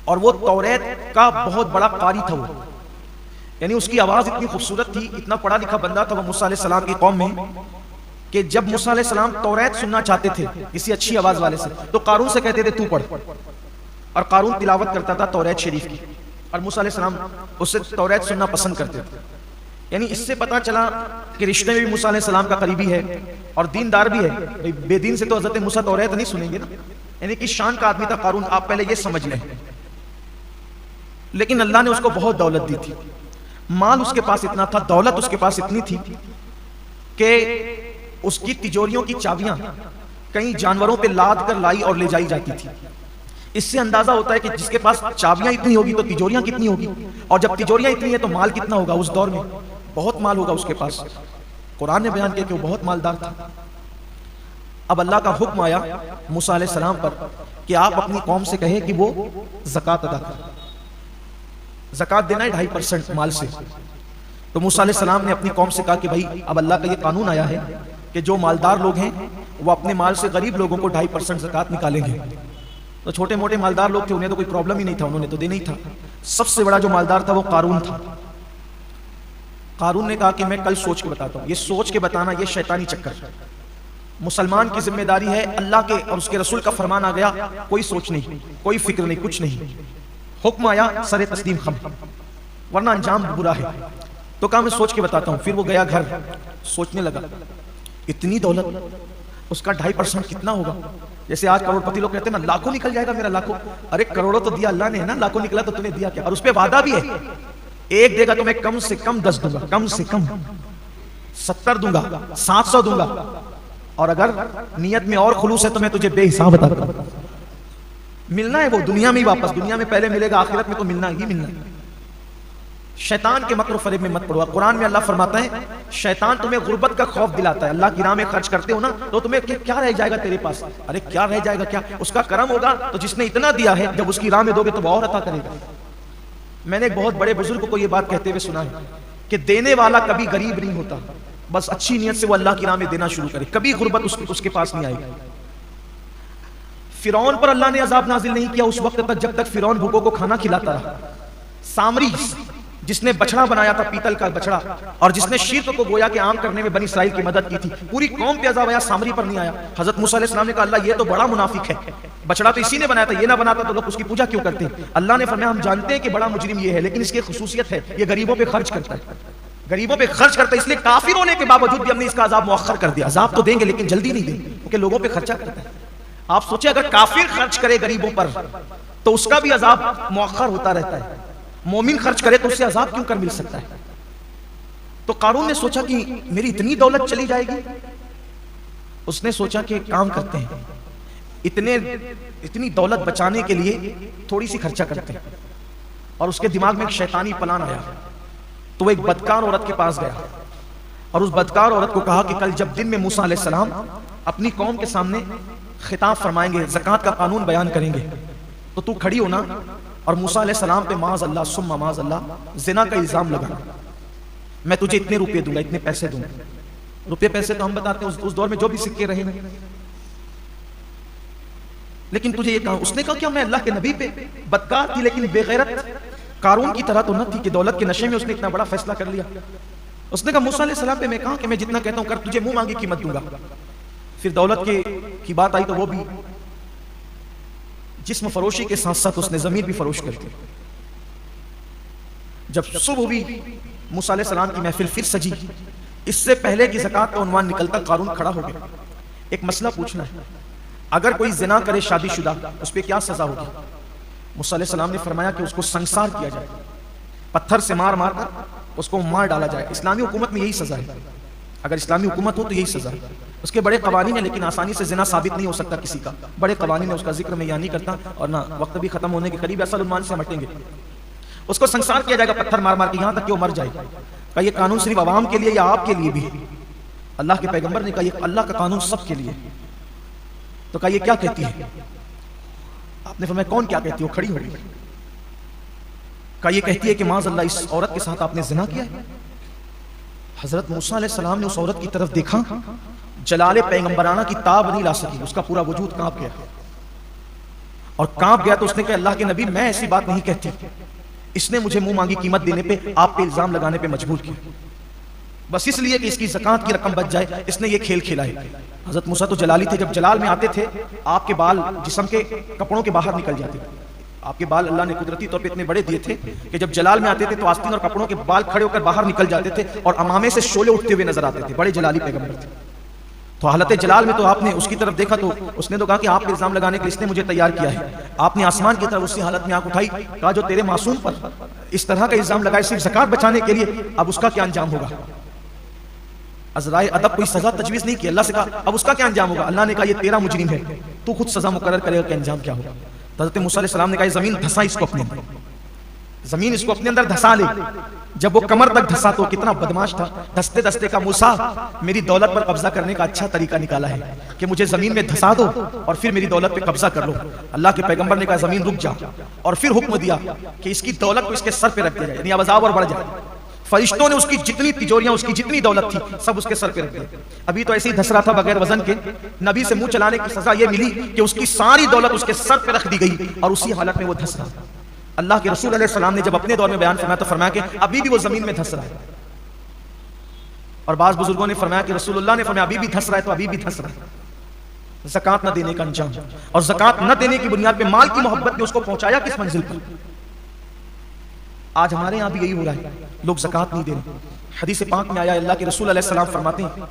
और वो तौरेत का बहुत बड़ा कारी था वो, यानी उसकी आवाज इतनी खूबसूरत थी, इतना पढ़ा लिखा बंदा था वो मूसा अलैहिस्सलाम की कौम में कि जब मूसा अलैहिस्सलाम तौरेत सुनना चाहते थे किसी अच्छी आवाज वाले से, तो कारून से कहते थे तू पढ़, और कारून तिलावत करता था तौरेत शरीफ की, और मूसा अलैहिस्सलाम उससे तौरेत सुनना पसंद करते थे। यानी इससे पता चला कि रिश्ते में भी मूसा अलैहिस्सलाम का करीबी है और दीनदार भी है। बेदीन से तो हज़रत मूसा तौरेत नहीं सुनेंगे ना, यानी कि शान का आदमी था कारून, आप पहले ये समझ लें। लेकिन अल्लाह ने उसको बहुत दौलत दी थी, माल उसके पास इतना था, दौलत उसके पास इतनी थी कि उसकी तिजोरियों की चाबियां कई जानवरों पे लाद कर लाई और ले जाई जाती थी। इससे अंदाजा होता है कि जिसके पास चाबियां इतनी होगी तो तिजोरियां कितनी होगी, और जब तिजोरियां इतनी है तो माल कितना होगा। उस दौर में बहुत माल होगा उसके पास। कुरान ने बयान किया कि वो बहुत मालदार था। अब अल्लाह का हुक्म आया मूसा अलैहिस्सलाम पर कि आप अपनी कौम से कहे कि वो ज़कात अदा करें, ज़कात देना है 2.5% माल से। तो मूसा अलैहिस्सलाम ने अपनी कौम से कहा कि भाई अब अल्लाह का ये कानून आया है कि जो मालदार लोग हैं वो अपने माल से गरीब लोगों को 2.5% ज़कात निकालेंगे। तो छोटे मोटे मालदार लोग थे, उन्हें तो कोई प्रॉब्लम ही नहीं था, उन्होंने तो देना ही था। सबसे बड़ा जो मालदार था वो कारून था। कारून ने कहा कि मैं कल सोच के बताता हूँ। ये सोच के बताना ये शैतानी चक्कर, मुसलमान की जिम्मेदारी है। अल्लाह के और उसके रसूल का फरमान आ गया, कोई सोच नहीं, कोई फिक्र नहीं, कुछ नहीं, हुक्म आया सरे तस्लीम खम, वरना अंजाम बुरा है। तो कहा मैं सोच के बताता हूँ। फिर वो गया घर, सोचने लगा इतनी दौलत, उसका 2.5% कितना होगा। जैसे आज करोड़पति लोग कहते हैं ना लाखों निकल जाएगा मेरा, लाखों। अरे करोड़ों तो दिया अल्लाह ने है ना, लाखों निकला तो तूने दिया क्या। और उस पे वादा भी है, एक देगा तो मैं कम से कम 10 दूंगा, कम से कम 70 दूंगा, 700 दूंगा, और अगर नियत में और खुलूस है तो मैं तुझे बेहिसाब अता करूंगा। मिलना है वो दुनिया में ही वापस, दुनिया में पहले मिलेगा, आखिरत में तो मिलना ही मिलना है। शैतान के मक्र फरेब में मत पड़ो। कुरान में अल्लाह फरमाता है शैतान तुम्हें गुर्बत का खौफ दिलाता है। अल्लाह की राह में खर्च करते हो ना तो तुम्हें क्या रह जाएगा तेरे पास। अरे क्या रह जाएगा, क्या उसका करम होगा। तो जिसने इतना दिया है जब उसकी राह में दोगे तो वो और अता करेगा। मैंने एक बहुत बड़े बुजुर्ग को ये बात कहते हुए सुना है कि देने वाला कभी गरीब नहीं होता, बस अच्छी नीयत से वो अल्लाह की राह में देना शुरू करे, कभी गुर्बत उसके पास नहीं आएगी। फिरौन पर अल्लाह ने अजाब नाजिल नहीं किया उस वक्त तक जब तक फिरौन भूखों को खाना खिलाता रहा। सामरी जिसने बछड़ा बनाया था, पीतल का बछड़ा, और जिसने शिर्क को गोया के आम करने में बनी इस्राइल की मदद की थी, पूरी कौम पे अजाब आया, सामरी पर नहीं आया। हजरत मूसा अलैहिस्सलाम ने कहा अल्लाह ये तो बड़ा मुनाफिक है, बछड़ा तो इसी ने बनाया था, ये ना बनाता तो लोग उसकी पूजा क्यों करते। अल्लाह ने फरमाया हम जानते हैं कि बड़ा मुजरिम ये है, लेकिन इसकी खुसूसियत है ये गरीबों पे खर्च करता है, गरीबों पे खर्च करता है, इसलिए काफिर होने के बावजूद भी हमने इसका अजाब मुअख्खर कर दिया। अजाब तो देंगे लेकिन जल्दी नहीं देंगे क्योंकि लोगों पे खर्चा करता है। आप सोचे अगर काफिर खर्च करे गरीबों पर तो उसका भी अजाब मुअख्खर होता रहता है, मोमिन खर्च करे तो उससे अजाब क्यों कर मिल सकता है। तो कारून ने सोचा कि मेरी इतनी दौलत चली जाएगी। उसने सोचा कि काम करते हैं, इतनी दौलत बचाने के लिए थोड़ी सी खर्चा करते हैं। और उसके दिमाग में एक शैतानी प्लान आया। तो वो एक बदकार औरत के पास गया और उस बदकार औरत को कहा कि कल जब दिन में मूसा अलैहिस्सलाम अपनी कौम के सामने खिताब फरमाएंगे, ज़कात का कानून बयान करेंगे, तो तू खड़ी होना और मूसा अलैहिस्सलाम पे माज़ अल्लाह सुम्मा माज़ अल्लाह ज़िना का इल्ज़ाम लगाना। मैं तुझे इतने रुपए दूंगा, इतने पैसे दूंगा। रुपए पैसे तो हम बताते हैं उस दौर में जो भी सिक्के रहे ना, लेकिन तुझे ये कहा, उसने कहा क्या मैं अल्लाह के नबी पे बदकार थी लेकिन बेगैरत कारून की तरह तो न थी कि दौलत के नशे में उसने इतना बड़ा फैसला कर लिया। उसने कहा मूसा अलैहिस्सलाम पे मैं कहा कि मैं जितना कहता हूं कर, तुझे मुंह मांगी कीमत दूंगा। फिर दौलत की बात आई तो वो भी जिस्म फरोशी के साथ साथ उसने जमीन भी फरोश कर दी। जब सुबह हुई मूसा अलैहिस्सलाम की महफिल फिर सजी, इससे पहले कि ज़कात का उन्वान निकलता कारून खड़ा हो गया। एक मसला पूछना है, अगर कोई जिना करे शादीशुदा, उस पर क्या सजा होगी? मूसा अलैहिस्सलाम ने फरमाया कि उसको संसार किया जाए, पत्थर से मार मार कर उसको मार डाला जाए। इस्लामी हुकूमत में यही सजा है, अगर इस्लामी हुकूमत हो तो यही सजा है। उसके बड़े कवानीन है, लेकिन आसानी से जिना साबित नहीं हो सकता किसी का, बड़े कवानीन है, उसका जिक्र मैं यहाँ नहीं करता और ना वक्त भी खत्म होने के करीब असल उन्वान से हटेंगे। उसको संसार किया जाएगा पत्थर मार मार के, यहाँ तक कि वो मर जाएगा। का ये कानून सिर्फ अवाम के लिए या आपके लिए भी? अल्लाह के पैगंबर ने कहा ये अल्लाह का कानून सबके लिए। तो कहा ये क्या कहती है? आपने फरमाया कौन क्या कहती हो? खड़ी हो गई। कहा ये कहती है कि माज़अल्लाह इस औरत के साथ आपने जिना किया है। हजरत मूसा अलैहिस्सलाम ने उस औरत की तरफ देखा, जलाले पैगंबराना की ताब नहीं ला सकी, उसका पूरा वजूद कांप गया। और कांप गया तो उसने कहा अल्लाह के नबी मैं ऐसी बात नहीं कहती, इसने मुझे मुंह मांगी कीमत देने पे, आप पे इल्जाम लगाने पे मजबूर किया, बस इसलिए कि इसकी ज़कात की रकम बच जाए, इसने ये खेल खेला है। हजरत मूसा तो जलाली थे, जब जलाल में आते थे आपके बाल जिस्म के कपड़ों के बाहर निकल जाते थे। आपके बाल अल्लाह ने कुदरती तौर पे इतने बड़े दिए थे कि जब जलाल में आते थे तो आस्तीन और कपड़ों के बाल खड़े होकर बाहर निकल जाते थे और अमामे से शोले उठते हुए नजर आते थे। बड़े जलाली पैगंबर थे। तो हालत जलाल में तो आपने उसकी तरफ देखा तो उसने तो कहा कि आप इल्जाम लगाने के लिए इसने मुझे तैयार किया है। आपने आसमान की तरफ उसी हालत में आंख उठाई, कहा जो तेरे मासूम पर इस तरह का इल्जाम लगाए सिर्फ ज़कात बचाने के लिए, अब उसका क्या अंजाम होगा? अज़राए अदब कोई सजा तजवीज़ नहीं की, अल्लाह से कहा अब उसका क्या अंजाम होगा? अल्लाह ने कहा ये तेरा मुजरिम है, तू खुद सजा मुकर्रर करेगा कि अंजाम क्या होगा। हज़रत मूसा अलैहिस्सलाम ने कहा जमीन धसा इसको अपने अंदर, जमीन इसको अपने अंदर धसा ले। जब वो कमर तक धसा तो कितना बदमाश था, धसते धसते का मूसा मेरी दौलत पर कब्जा करने का अच्छा तरीका निकाला है कि मुझे जमीन में धसा दो और फिर मेरी दौलत पे कब्जा कर लो। अल्लाह के पैगंबर ने कहा जमीन रुक जा, और फिर हुक्म दिया कि इसकी दौलत को इसके सर पे रख दिया जाए, यानी अज़ाब और बढ़ जाए। फरिश्तों ने उसकी जितनी तिजोरियां, उसकी जितनी दौलत थी सब उसके सर पे रख दी। अभी तो ऐसे ही धस रहा था बगैर वजन के, नबी से मुंह चलाने की सजा ये मिली कि उसकी सारी दौलत उसके सर पे रख दी गई और उसी हालत में वो धस रहा। अल्लाह के रसूल अलैहिस्सलाम ने जब अपने दौर में बयान फरमाया तो फरमाया कि अभी भी वो जमीन में धस रहा है। और बाज़ बुजुर्गों ने फरमाया कि रसूलुल्लाह ने फरमाया अभी भी धस रहा है तो अभी भी धस रहा है। ज़कात न देने का अंजाम, और ज़कात न देने की बुनियाद पे माल की मोहब्बत ने उसको पहुंचाया किस मंजिल पर। आज हमारे यहाँ भी यही हो रहा है, लोग ज़कात नहीं दे रहे। हदीस पाक में आया अल्लाह के रसूल अलैहिस्सलाम फरमाते हैं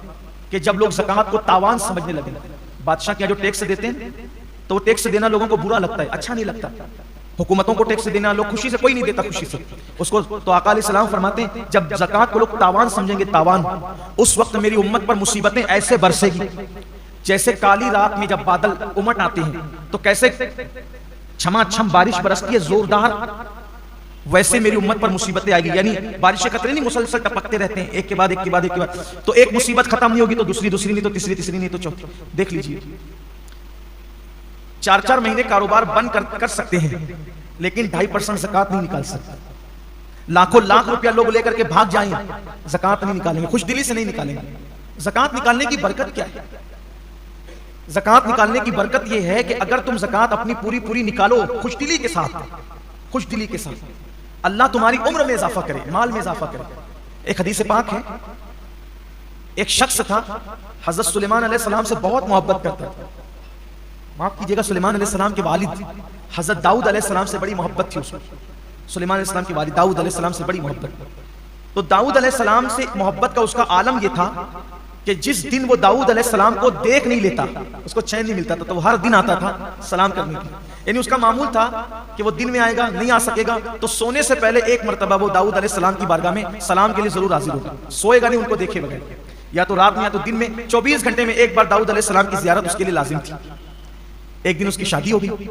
कि जब लोग ज़कात को तावान समझने लगे, बादशाह क्या जो टैक्स देते हैं तो वो टैक्स देना लोगों को बुरा लगता है, अच्छा नहीं लगता। हुकूमतों को टैक्स देना लोग खुशी से, कोई नहीं देता खुशी से उसको। तो आका अलैहिस्सलाम फरमाते हैं जब ज़कात को लोग तावान समझेंगे, तावान, उस वक्त मेरी उम्मत पर मुसीबतें ऐसे बरसेगी जैसे काली रात में जब बादल उमट आते हैं तो कैसे छमाछम बारिश बरसती है जोरदार, वैसे मेरी उम्मत पर मुसीबतें आएगी। यानी बारिश के कतरे नहीं मुसलसल टपकते रहते हैं, एक के बाद एक के बाद एक के बाद, तो एक मुसीबत खत्म नहीं होगी तो दूसरी, दूसरी नहीं तो तीसरी, तीसरी नहीं तो चौथी। देख लीजिए 4-4 महीने कारोबार बंद कर सकते हैं लेकिन 2.5% ज़कात नहीं निकाल सकते। लाखों लाख रुपया लोग लेकर के भाग जाएं, ज़कात नहीं निकालेंगे, खुश दिली से नहीं निकालेंगे। ज़कात निकालने की बरकत क्या है? ज़कात निकालने की बरकत यह है कि अगर तुम ज़कात अपनी पूरी पूरी निकालो खुशदिली के साथ, खुशदिली के साथ, अल्लाह तुम्हारी उम्र में इजाफा करे, माल में इजाफा करे। एक हदीस पाक है, एक शख्स था हज़रत सुलेमान अलैहिस्सलाम से बहुत मोहब्बत करता था। माफ कीजिएगा, सुलेमान अलैहिस्सलाम के वालिद हज़रत दाऊद अलैहिस्सलाम से बड़ी मोहब्बत थी उसको। सुलेमान अलैहिस्सलाम के वालिद दाऊद अलैहिस्सलाम से बड़ी मोहब्बत। तो दाऊद अलैहिस्सलाम से मोहब्बत का उसका आलम यह था कि जिस दिन वो दाऊद अलैहिस्सलाम को देख नहीं लेता उसको चैन नहीं मिलता था, तो वो हर दिन आता था सलाम करने के लिए। यानी उसका मामूल था कि वो दिन में आएगा, नहीं आ सकेगा तो सोने से पहले एक मरतबा वो दाऊद अलैहिस्सलाम की बारगाह में सलाम के लिए जरूर हाजिर होगा। सोएगा नहीं उनको देखे बगैर, या तो रात में या तो दिन में, 24 घंटे में एक बार दाऊद अलैहिस्सलाम की ज़ियारत उसके लिए लाजिम थी। एक दिन उसकी शादी हो गई,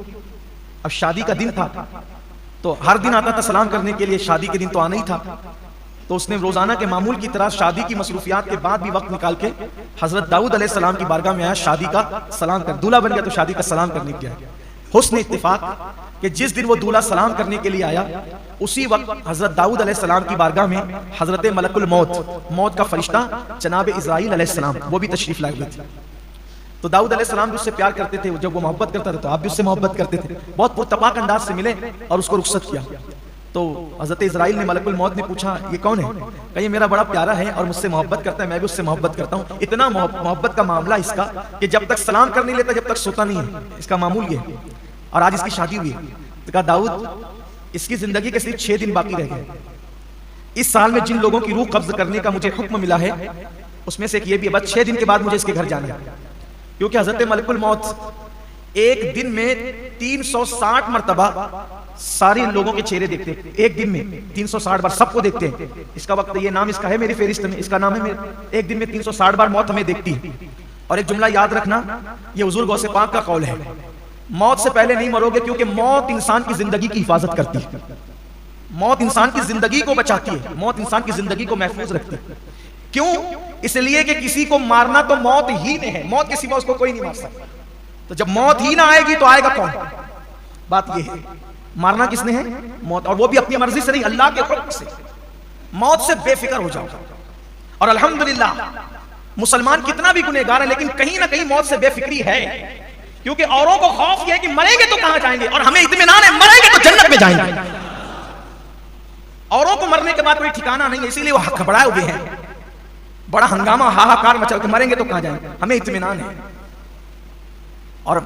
अब शादी का दिन था तो हर दिन आता था सलाम करने के लिए, शादी के दिन तो आना ही था। तो उसने रोजाना के मामूल की तरह शादी की मसरूफियात के बाद भी वक्त निकाल के हजरत दाऊद अलैहिस्सलाम की बारगाह में आया, शादी का सलाम कर, दूल्हा बन गया तो शादी का सलाम करने गया। हुस्न इत्तिफाक कि जिस दिन वो दूल्हा सलाम करने के लिए आया, उसी वक्त हजरत दाऊद अलैहिस्सलाम की बारगाह में हजरत मलकुल मौत का फरिश्ता जनाब इज़राइल अलैहिस्सलाम वो भी तशरीफ लाए हुए थे। तो दाऊद अलैहिस्सलाम भी उससे प्यार करते थे, जब वो मोहब्बत करता था तो आप भी उससे मोहब्बत करते थे। बहुत पुरतपाक अंदाज से मिले और उसको रुखसत किया। तो हजरत इज़राइल ने, मलकुल मौत ने पूछा ये कौन है? कहा ये मेरा बड़ा प्यारा है और मुझसे मोहब्बत करता है, मैं भी उससे मोहब्बत करता हूँ। इतना मोहब्बत का मामला इसका कि जब तक सलाम कर नहीं लेता जब तक सोता नहीं है, इसका मामूल ये है। और आज इसकी शादी हुई है। तो कहा दाऊद इसकी जिंदगी के सिर्फ 6 दिन बाकी रह गए। इस साल में जिन लोगों की रूह कब्ज करने का मुझे हुक्म मिला है उसमें से एक ये भी है, बस 6 दिन के बाद मुझे इसके घर जाना है। क्योंकि हजरत मलकुल मौत एक दिन में 360 मरतबा सारे लोगों के चेहरे देखते हैं। एक दिन में 360 बार सबको देखते हैं। इसका वक्त, ये नाम इसका है मेरी फेरिस्त में, इसका नाम है मेरे। एक दिन में 360 बार मौत हमें देखती है। और एक जुमला याद रखना, ये हुजूर गौसे पाक का कौल है, मौत से पहले नहीं मरोगे, क्योंकि मौत इंसान की जिंदगी की हिफाजत करती है। मौत इंसान की जिंदगी को बचाती है, मौत इंसान की जिंदगी को महफूज रखती है। क्यों? इसलिए कि किसी को मारना तो मौत ही ने है, मौत के सिवा उसको कोई नहीं मार सकता। तो जब मौत ही ना आएगी तो आएगा कौन? बात यह है, मारना किसने है? मौत। और वो भी अपनी मर्जी से नहीं, अल्लाह के हुक्म से। मौत से बेफिक्र हो जाओ। और अल्हम्दुलिल्लाह मुसलमान कितना भी गुनहगार है लेकिन कहीं ना कहीं मौत से बेफिक्री है। क्योंकि औरों को खौफ यह है कि मरेंगे तो कहां जाएंगे, और हमें इत्मीनान है मरेंगे तो जन्नत में जाएंगे। औरों को मरने के बाद कोई ठिकाना नहीं है, इसीलिए वो घबराए हुए हैं, बड़ा हंगामा हाहाकार मचा के मरेंगे तो कहां जाएंगे। हमें इत्मीनान है। और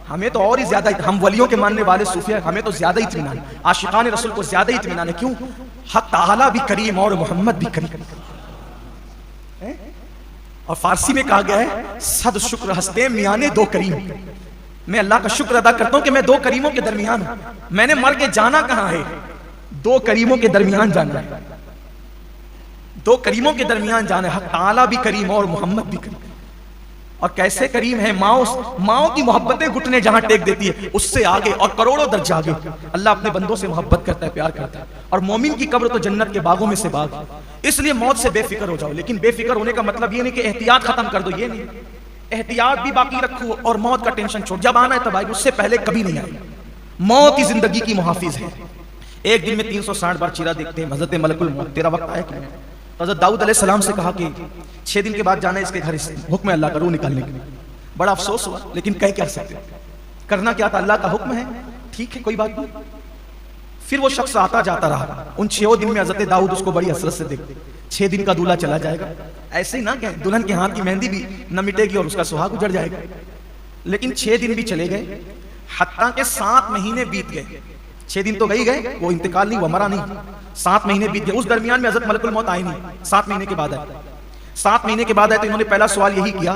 हमें तो और ही ज्यादा, हम वलियों के मानने वाले सूफिया, हमें तो ज्यादा इत्मीनान, आशिकान रसूल को ज्यादा इत्मीनान है। क्यों? हक ताला भी करीम और मोहम्मद भी करीम। और फारसी में कहा गया है सद शुक्र हस्ते मियाने दो करीम। मैं अल्लाह का शुक्र अदा करता हूं कि मैं 2 करीमों के दरमियान हूं। मैंने मर के जाना कहां है? 2 करीमों के दरमियान जाना है। 2 करीमों के दरमियान जाना है। हक ताला भी करीम और मोहम्मद भी करीम। और कैसे करीम है? माओ की मोहब्बतें घुटने जहां टेक देती है उससे आगे और करोड़ों दर्जे आगे अल्लाह अपने बंदों से मोहब्बत करता है, प्यार करता है। और मोमिन की कब्र तो जन्नत के बागों में से बाग। इसलिए मौत से बेफिक्र हो जाओ। लेकिन बेफिक्र होने का मतलब ये नहीं कि एहतियात खत्म कर दो, ये नहीं। एहतियात भी बाकी रखो और मौत का टेंशन छोड़। जब आना है तब आएगी, उससे पहले कभी नहीं आएगी। मौत ही जिंदगी की मुहाफिज है। एक दिन में 360 बार चेहरा देखते हैं। हजरत मलकुल मौत, तेरा वक्त आया कि? हजरत दाऊद अलैहिस्सलाम से कहा कि 6 दिन के बाद जाना है इसके घर, हुक्म है अल्लाह का रूह निकालने के लिए। बड़ा अफसोस हुआ, लेकिन कह क्या सकते, करना क्या था, अल्लाह का हुक्म है, ठीक है कोई बात नहीं। फिर वो शख्स आता जाता रहा। उन 6 दिन में हजरत दाऊद उसको बड़ी हसरत से देखते। 6 दिन का दूल्हा चला जाएगा, ऐसे ही ना क्या दुल्हन के हाथ की मेहंदी भी न मिटेगी और उसका सुहाग उजड़ जाएगा। लेकिन 6 दिन भी चले गए, हत्ता के 7 महीने बीत गए। 6 दिन तो गए, वो इंतकाल नहीं हुआ, मरा नहीं। 7 महीने बीत गए। उस दरमियान में हजरत मलकुल मौत आए नहीं। 7 महीने के बाद आए। 7 महीने के बाद आए तो इन्होंने पहला सवाल यही किया,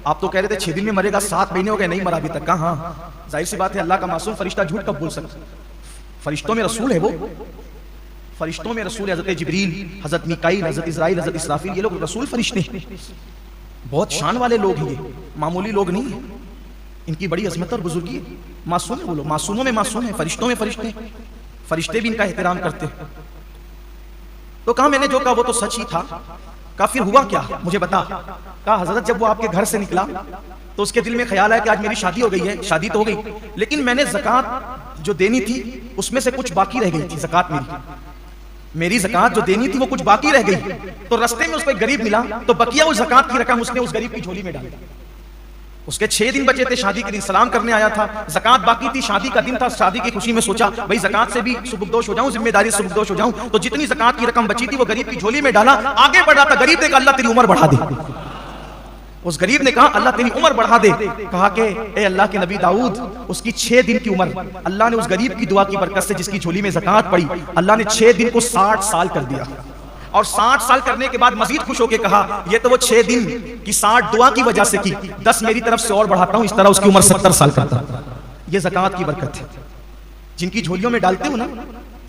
आप तो कह रहे थे 6 दिन में मरेगा, 7 महीने हो गए नहीं मरा अभी तक। कहा? हाँ, जाहिर सी बात है, अल्लाह का मासूम फरिश्ता झूठ कब बोल सकता? फरिश्तों में रसूल है वो, फरिश्तों में रसूल है। हजरत जिब्रील, हजरत मीकाईल, हजरत इज़राइल, हजरत इसराफील, ये लोग रसूल फरिश्ते हैं। बहुत शान वाले लोग हैं, ये मामूली लोग नहीं है। इनकी बड़ी अजमत और बुजुर्गी है। मासूम है वो लोग, मासूमों में मासूम है, फरिश्तों में फरिश्ते। फरिश्ते भी इनका एहतराम करते हैं। तो कहा मैंने जो कहा वो तो सच ही था। कहा फिर हुआ क्या, मुझे बता। कहा हजरत जब वो आपके घर से निकला तो उसके दिल में ख्याल आया कि आज मेरी शादी हो गई है। शादी तो हो गई, लेकिन मैंने ज़कात जो देनी थी उसमें से कुछ बाकी रह गई थी। ज़कात मेरी ज़कात जो देनी थी वो कुछ बाकी रह गई। तो रास्ते में उसको एक गरीब मिला, तो बकिया उस ज़कात की रकम उसने उस गरीब की झोली में डाली। उसके 6 दिन बचे थे, शादी के दिन सलाम करने आया था, ज़कात बाकी थी, शादी का दिन था। शादी की खुशी में सोचा भाई ज़कात से भी सुबुकदोश हो जाऊं, जिम्मेदारी से सुबुकदोश हो जाऊं। तो जितनी ज़कात की रकम बची थी वो गरीब की झोली में डाला। आगे बढ़ा था, गरीब ने कहा अल्लाह तेरी उम्र बढ़ा दे। उस गरीब ने कहा अल्लाह तेरी उम्र बढ़ा दे। कहा कि ए अल्लाह के नबी दाऊद, उसकी 6 दिन की उम्र अल्लाह ने उस गरीब की दुआ की बरकत से, जिसकी झोली में ज़कात पड़ी, अल्लाह ने 6 दिन को 60 साल कर दिया। और 60 साल करने के बाद मजीद खुश होकर कहा ये तो वो 6 दिन की 60 दुआ की वजह से की, 10 मेरी तरफ से और बढ़ाता हूं। इस तरह उसकी उम्र 70 साल करता। ये ज़कात की बरकत है। जिनकी झोलियों में डालते हो ना,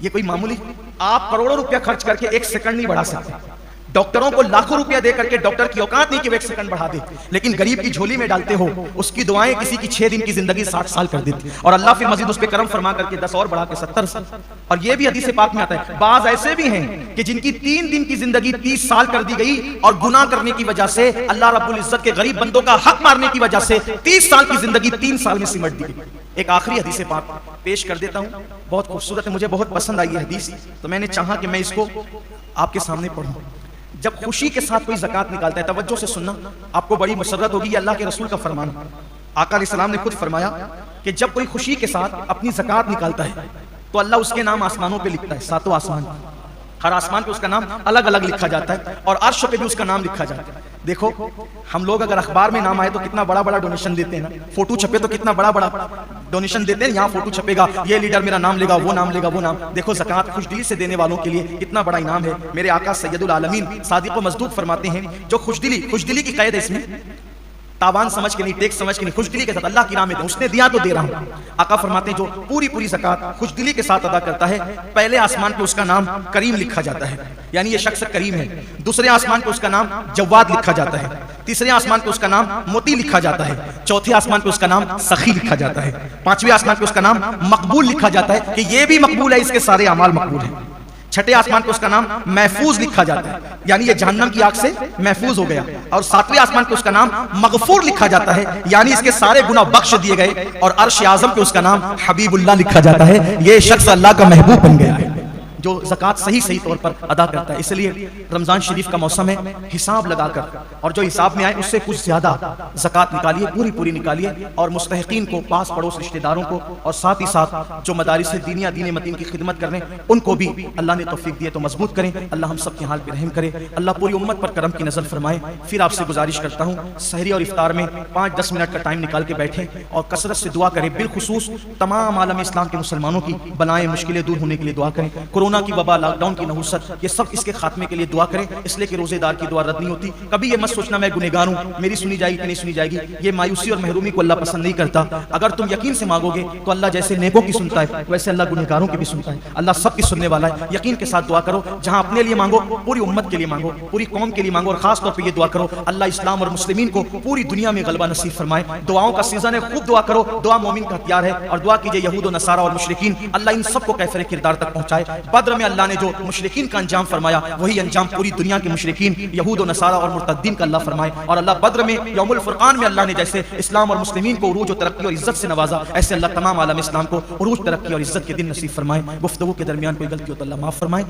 ये कोई मामूली, आप करोड़ों रुपया खर्च करके 1 सेकंड नहीं बढ़ा सकते। डॉक्टरों को लाखों रुपया दे करके डॉक्टर की औकात नहीं कि वो 1 सेकंड बढ़ा दे, लेकिन गरीब की झोली में डालते हो, उसकी दुआएं किसी की 6 दिन की जिंदगी 60 साल कर देती। और अल्लाह फिर मजीद उस पे करम फरमा करके 10 और बढ़ा के 70 साल। और ये भी हदीस पाक में आता है, बाज ऐसे भी हैं कि जिनकी 3 दिन की जिंदगी 30 साल कर दी गई, और गुनाह करने की वजह से, अल्लाह रब्बुल इज्जत के गरीब बंदों का हक मारने की वजह से 30 साल की जिंदगी 3 साल में सिमट दी गई। एक आखिरी हदीस पाक पेश कर देता हूँ, बहुत खूबसूरत है, मुझे बहुत पसंद आई है हदीस, तो मैंने चाहा कि मैं इसको आपके सामने पढ़ूँ। जब खुशी के साथ कोई ज़कात निकालता है, तवज्जो से सुनना, आपको बड़ी मसरत होगी, अल्लाह के रसूल का फरमान। आका अलैहिस्सलाम ने खुद फरमाया कि जब कोई खुशी के साथ अपनी ज़कात निकालता है तो अल्लाह उसके नाम आसमानों पे लिखता है, सातों आसमान, हर आसमान पे उसका नाम अलग अलग लिखा जाता है और अर्श पे भी उसका नाम लिखा जाता है। देखो हम लोग अगर अखबार में नाम आए तो कितना बड़ा बड़ा डोनेशन देते हैं ना, फोटो छपे तो कितना बड़ा बड़ा डोनेशन देते हैं, यहाँ फोटो छपेगा, ये लीडर मेरा नाम लेगा, वो नाम लेगा, वो नाम। देखो ज़कात खुशदिली से देने वालों के लिए कितना बड़ा इनाम है। मेरे आका सैयदुल आलमीन सादिक व मज़दूक फरमाते हैं, जो खुशदिली की कैद है, इसमें तावान समझ के नहीं, टेक्स समझ के नहीं, खुशदिली के साथ अल्लाह की राह में दे, उसने दिया तो दे रहा हूं। आका फरमाते हैं जो पूरी पूरी ज़कात खुशदिली के साथ अदा करता है, पहले आसमान पे उसका नाम करीम लिखा जाता है, यानी ये शख्स करीम है। दूसरे आसमान पे उसका नाम जवाद लिखा जाता है। तीसरे आसमान पे उसका नाम मोती लिखा जाता है। चौथे आसमान पे उसका नाम सखी लिखा जाता है। पांचवें आसमान पे उसका नाम मकबूल लिखा जाता है कि ये भी मकबूल है, इसके सारे अमाल मकबूल हैं। छठे आसमान पे उसका नाम महफूज लिखा जाता है, यानी ये जहन्नम की आग से महफूज हो गया। और सातवें आसमान पे उसका नाम मगफूर लिखा जाता है, यानी इसके सारे गुनाह बख्श दिए गए। और अर्श आज़म पे उसका नाम हबीबुल्लाह लिखा जाता है, ये शख्स अल्लाह का महबूब बन गया है, जो ज़कात सही तौर पर अदा करता है। इसलिए रमज़ान शरीफ का मौसम है, हिसाब लगाकर, और जो हिसाब में आए उससे कुछ ज़्यादा ज़कात निकालिए, पूरी निकालिए, और मुस्तहिकीन को, पास पड़ोस रिश्तेदारों को, और साथ ही साथ जो मदारिस दीनिया दीन मतीन की खिदमत कर रहे हैं उनको भी अल्लाह ने तौफीक दिए तो मजबूत करें। अल्लाह हम सब के हाल पर रहम करे, अल्लाह पूरी उम्मत पर करम की नज़र फरमाए। फिर आपसे गुजारिश करता हूँ, सहरी और इफ्तार में 5-10 मिनट का टाइम निकाल के बैठें और कसरत से दुआ करें। बिलखुसूस तमाम आलम इस्लाम के मुसलमानों की बनाए मुश्किलें दूर होने के लिए दुआ करें। कोरोना की वबा, लॉकडाउन की नहुसत, ये सब इसके खात्मे के लिए दुआ करें, इसलिए कि रोजेदार की दुआ रद्द नहीं होती। कभी ये मत सोचना मैं गुनहगार हूं, मेरी सुनी जाएगी कि नहीं सुनी जाएगी, ये मायूसी और महरूमी को अल्लाह पसंद नहीं करता। अगर तुम यकीन से मांगोगे तो अल्लाह जैसे नेकों की सुनता है वैसे अल्लाह गुनहगारों की भी सुनता है। अल्लाह सबकी सुनने वाला है। यकीन के साथ दुआ करो, जहां अपने लिए मांगो पूरी उम्मत के लिए मांगो, पूरी कौम के लिए मांगो, और खास तौर पर ये दुआ करो अल्लाह इस्लाम और मुस्लिमीन को पूरी दुनिया में गलबा नसीब फरमाए। दुआओं का सीजन है, खूब दुआ करो, दुआ मोमिन का हथियार है। और दुआ कीजिए यहूद और नसारा और मुशरिकीन, अल्लाह इन सबको कैफिर किरदार तक पहुंचाए। बद्र में अल्लाह ने जो मुशरिकीन का अंजाम फरमाया, वही अंजाम पूरी दुनिया के मुशरिकीन, यहूद और नसारा और मुर्तद्दीन का अल्लाह फरमाए। और अल्लाह बद्र में, यौमुल फुरकान में अल्लाह ने जैसे इस्लाम और मुस्लिमीन को उरूज और तरक्की और इज्जत से नवाजा, ऐसे अल्लाह तमाम आलम इस्लाम को उरूज, तरक्की और इज्जत के दिन नसीब फरमाए। गुफ्तगू के दरमियान कोई गलती हो तो अल्लाह माफ फरमाए।